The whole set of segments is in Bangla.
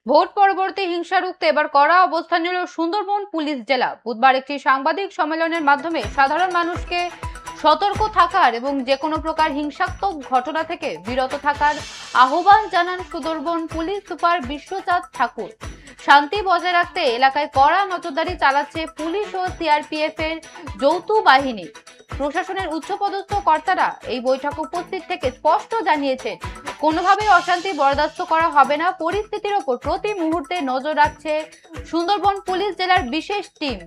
ভোট পরবর্তী হিংসা রুখতে এবার কড়া অবস্থান নিল সুন্দরবন পুলিশ জেলা। বুধবার একটি সাংবাদিক সম্মেলনের মাধ্যমে সাধারণ মানুষকে সতর্ক থাকার এবং যে কোনো প্রকার হিংসাত্মক ঘটনা থেকে বিরত থাকার আহ্বান জানান সুন্দরবন পুলিশ সুপার বিশ্বচাঁদ ঠাকুর। শান্তি বজায় রাখতে এলাকায় কড়া নজরদারি চালাচ্ছে পুলিশ ও সিআরপিএফ এর যৌথ বাহিনী। প্রশাসনের উচ্চপদস্থ কর্তারা এই বৈঠকে উপস্থিত থেকে স্পষ্ট জানিয়েছেন, কোনোভাবেই অশান্তি বরদাস্ত করা হবে না। পরিস্থিতির ওপর প্রতি মুহূর্তে নজর রাখছে সুন্দরবন পুলিশ জেলার বিশেষ টিম।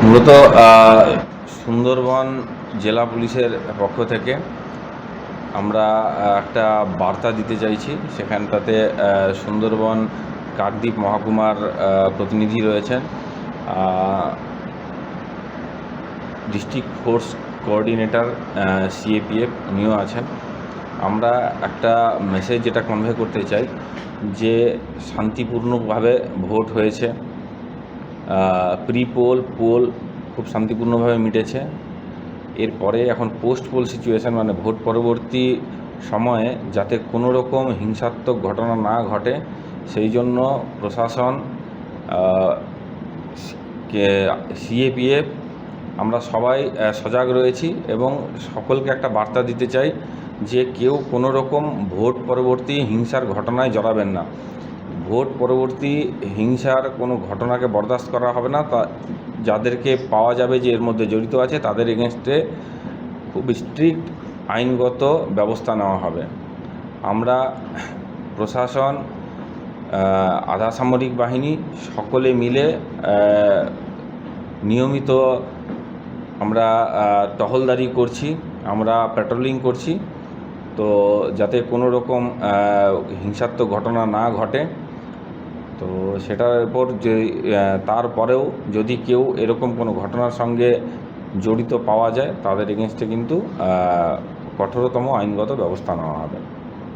মূলত সুন্দরবন জেলা পুলিশের পক্ষ থেকে আমরা একটা বার্তা দিতে চাইছি। সেখানটাতে সুন্দরবন কাকদ্বীপ মহকুমার প্রতিনিধি রয়েছেন, ডিস্ট্রিক্ট ফোর্স কোঅর্ডিনেটর সিএপিএফ উনিও আছেন। আমরা একটা মেসেজ যেটা কনভে করতে চাই যে শান্তিপূর্ণভাবে ভোট হয়েছে, পোল খুব শান্তিপূর্ণভাবে মিটেছে। এরপরে এখন পোস্ট পোল সিচুয়েশান, মানে ভোট পরবর্তী সময়ে যাতে কোনো রকম হিংসাত্মক ঘটনা না ঘটে সেই জন্য প্রশাসন, সিএপিএফ আমরা সবাই সজাগ রয়েছি এবং সকলকে একটা বার্তা দিতে চাই যে কেউ কোনো রকম ভোট পরবর্তী হিংসার ঘটনায় জড়াবেন না। ভোট পরবর্তী হিংসার কোনো ঘটনাকে বরদাস্ত করা হবে না। তা যাদেরকে পাওয়া যাবে যে এর মধ্যে জড়িত আছে তাদের এগেনস্টে খুব স্ট্রিক্ট আইনগত ব্যবস্থা নেওয়া হবে। আমরা প্রশাসন, আধা সামরিক বাহিনী সকলে মিলে নিয়মিত আমরা টহলদারি করছি, আমরা প্যাট্রোলিং করছি, তো যাতে কোনো রকম হিংসাত্মক ঘটনা না ঘটে। তো সেটার উপর যে তারপরেও যদি কেউ এরকম কোনো ঘটনার সঙ্গে জড়িত পাওয়া যায় তাদের এগেনস্টে কিন্তু কঠোরতম আইনগত ব্যবস্থা নেওয়া হবে।